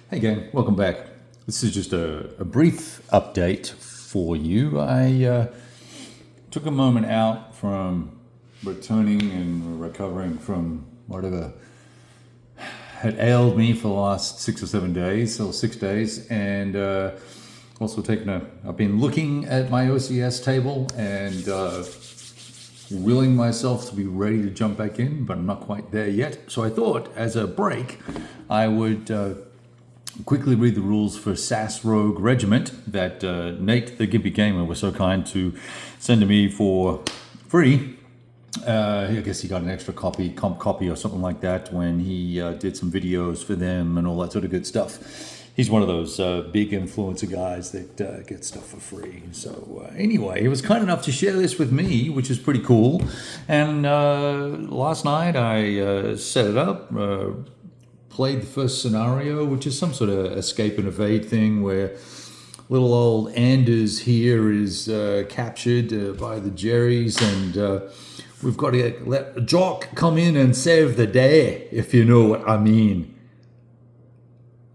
Hey gang, welcome back. This is just a brief update for you. I took a moment out from returning and recovering from whatever had ailed me for the last 6 days, and also I've been looking at my OCS table and willing myself to be ready to jump back in, but I'm not quite there yet. So I thought, as a break, I would quickly read the rules for SAS Rougue Regiment that Nate, the Gimpy Gamer, was so kind to send to me for free. I guess he got an extra comp copy or something like that when he did some videos for them and all that sort of good stuff. He's one of those big influencer guys that get stuff for free. So anyway, he was kind enough to share this with me, which is pretty cool. And last night I set it up, played the first scenario, which is some sort of escape and evade thing where little old Anders here is captured by the Jerrys, and we've got to let Jock come in and save the day, if you know what I mean.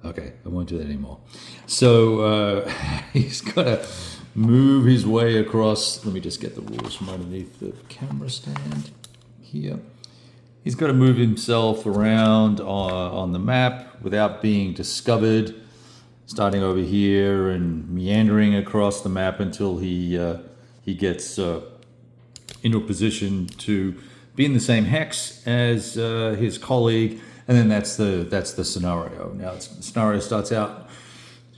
Okay, I won't do that anymore. So he's got to move his way across. Let me just get the rules from underneath the camera stand here. He's got to move himself around on the map without being discovered, starting over here and meandering across the map until he gets into a position to be in the same hex as his colleague, and then that's the scenario. Now, the scenario starts out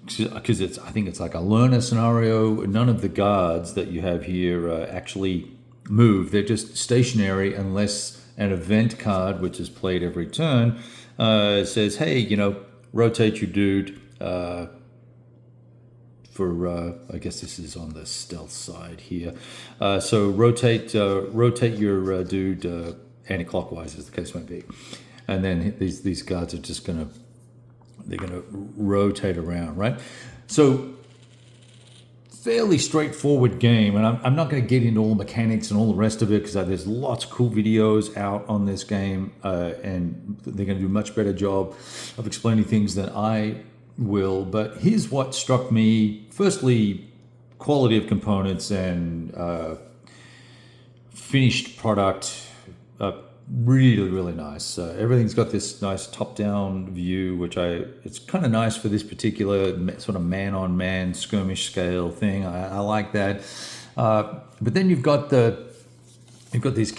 because I think it's like a learner scenario. None of the guards that you have here actually move; they're just stationary unless an event card, which is played every turn, says, hey, rotate your dude for, I guess this is on the stealth side here. So rotate your dude anti-clockwise, as the case might be. And then these guards are just they're gonna rotate around, right? So fairly straightforward game, and I'm not going to get into all the mechanics and all the rest of it because there's lots of cool videos out on this game, and they're going to do a much better job of explaining things than I will. But here's what struck me. Firstly, quality of components and finished product. Really, really nice. Everything's got this nice top-down view, which it's kind of nice for this particular sort of man-on-man skirmish scale thing. I like that. But then you've got these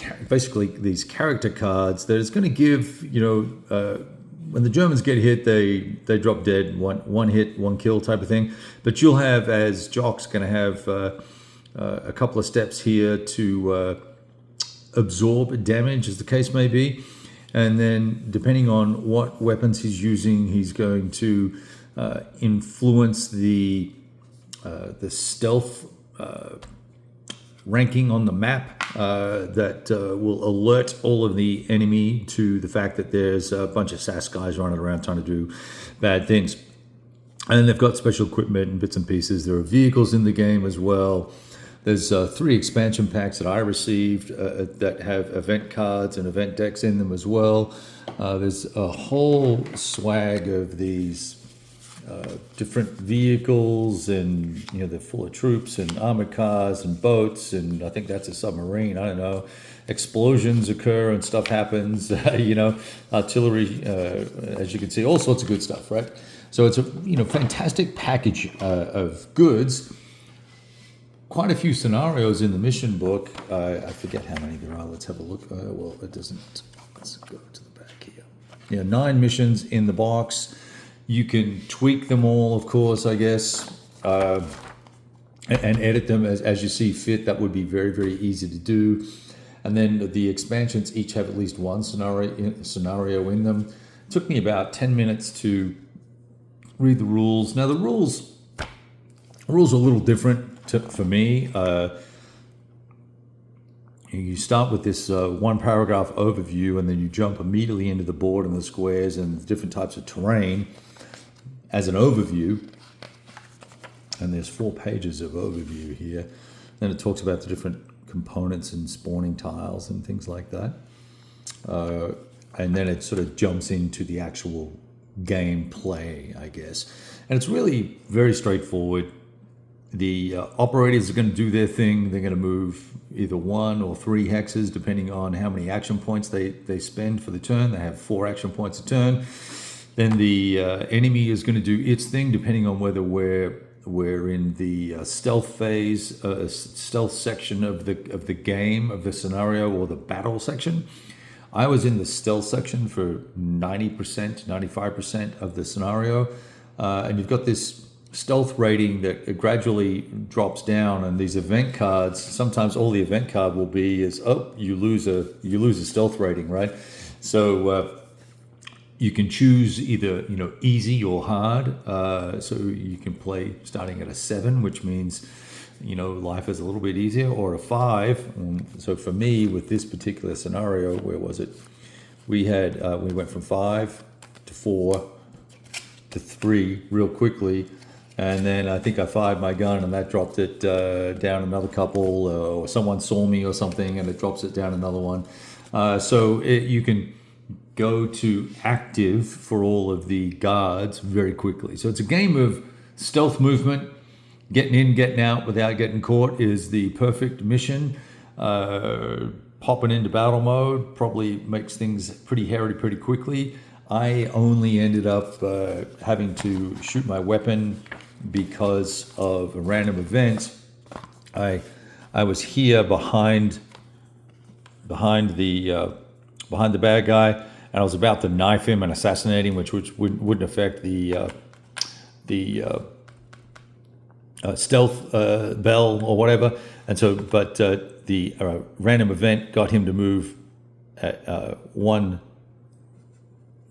character cards that is going to give, when the Germans get hit, they drop dead, one hit, one kill type of thing. But you'll have, as Jock's going to have a couple of steps here to absorb damage, as the case may be, and then depending on what weapons he's using, he's going to influence the stealth ranking on the map that will alert all of the enemy to the fact that there's a bunch of SAS guys running around trying to do bad things. And then they've got special equipment and bits and pieces. There are vehicles in the game as well. There's 3 expansion packs that I received that have event cards and event decks in them as well. There's a whole swag of these different vehicles, and they're full of troops and armored cars and boats, and I think that's a submarine. I don't know. Explosions occur and stuff happens. Artillery, as you can see, all sorts of good stuff, right? So it's a fantastic package of goods. Quite a few scenarios in the mission book. I forget how many there are. Let's have a look. Well, it doesn't. Let's go to the back here. 9 missions in the box. You can tweak them all, of course, I guess, and edit them as you see fit. That would be very, very easy to do. And then the expansions each have at least one scenario in them. It took me about 10 minutes to read the rules. Now, the rules are a little different for me. You start with this one paragraph overview, and then you jump immediately into the board and the squares and the different types of terrain as an overview. And there's 4 pages of overview here. Then it talks about the different components and spawning tiles and things like that. And then it sort of jumps into the actual gameplay, I guess. And it's really very straightforward. The operators are going to do their thing. They're going to move either 1 or 3 hexes, depending on how many action points they spend for the turn. They have 4 action points a turn. Then the enemy is going to do its thing, depending on whether we're in the stealth phase, stealth section of the game, of the scenario, or the battle section. I was in the stealth section for 90%, 95% of the scenario, and you've got this stealth rating that gradually drops down, and these event cards, sometimes all the event card will be is, oh, you lose a stealth rating, right? So you can choose either easy or hard. So you can play starting at a 7, which means life is a little bit easier, or a 5. So for me, with this particular scenario, where was it? We went from 5 to 4 to 3 real quickly. And then I think I fired my gun, and that dropped it down another couple, or someone saw me or something, and it drops it down another one. So you can go to active for all of the guards very quickly. So it's a game of stealth movement. Getting in, getting out without getting caught is the perfect mission. Popping into battle mode probably makes things pretty hairy pretty quickly. I only ended up having to shoot my weapon because of a random event. I was here behind the bad guy, and I was about to knife him and assassinate him, which wouldn't affect the stealth bell or whatever. And so, but the random event got him to move at 1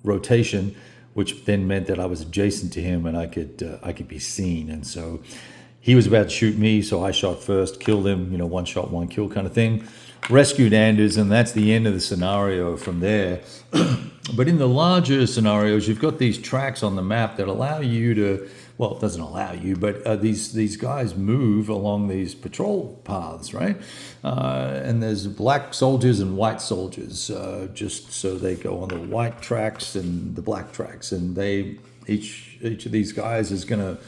rotation, which then meant that I was adjacent to him and I could be seen. And so he was about to shoot me, so I shot first, killed him, 1 shot, 1 kill kind of thing. Rescued Anders, and that's the end of the scenario from there. But in the larger scenarios, you've got these tracks on the map that allow you to, well, it doesn't allow you, but these guys move along these patrol paths, right? And there's black soldiers and white soldiers, just so they go on the white tracks and the black tracks, and each of these guys is going to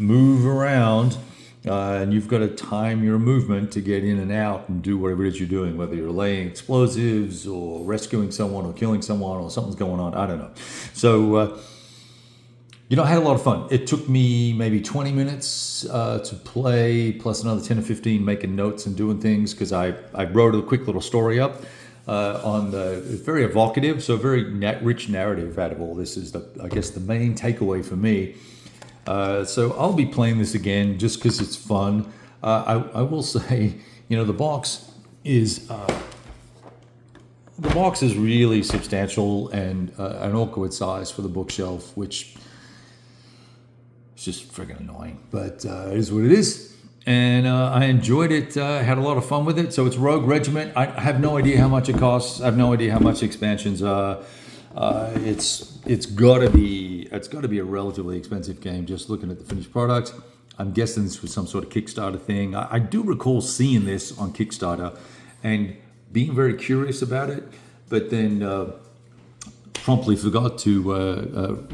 move around, and you've got to time your movement to get in and out and do whatever it is you're doing, whether you're laying explosives or rescuing someone or killing someone or something's going on, I don't know. So I had a lot of fun. It took me maybe 20 minutes to play, plus another 10 or 15 making notes and doing things, because I wrote a quick little story up it's very evocative, so very rich narrative out of all this is, I guess, the main takeaway for me. So I'll be playing this again just because it's fun. I will say, the box is really substantial and an awkward size for the bookshelf, which is just friggin' annoying, but it is what it is. And I enjoyed it, had a lot of fun with it. So it's Rougue Regiment. I have no idea how much it costs. I have no idea how much expansions are. It's got to be a relatively expensive game. Just looking at the finished product, I'm guessing this was some sort of Kickstarter thing. I do recall seeing this on Kickstarter and being very curious about it, but then promptly forgot to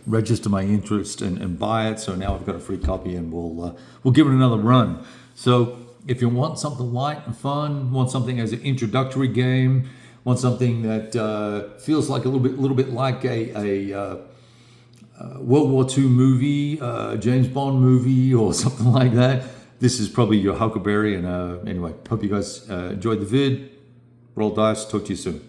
register my interest and buy it. So now I've got a free copy, and we'll give it another run. So if you want something light and fun, want something as an introductory game, want something that feels like a little bit like a World War II movie, James Bond movie, or something like that, this is probably your huckleberry. And anyway, hope you guys enjoyed the vid. Roll dice. Talk to you soon.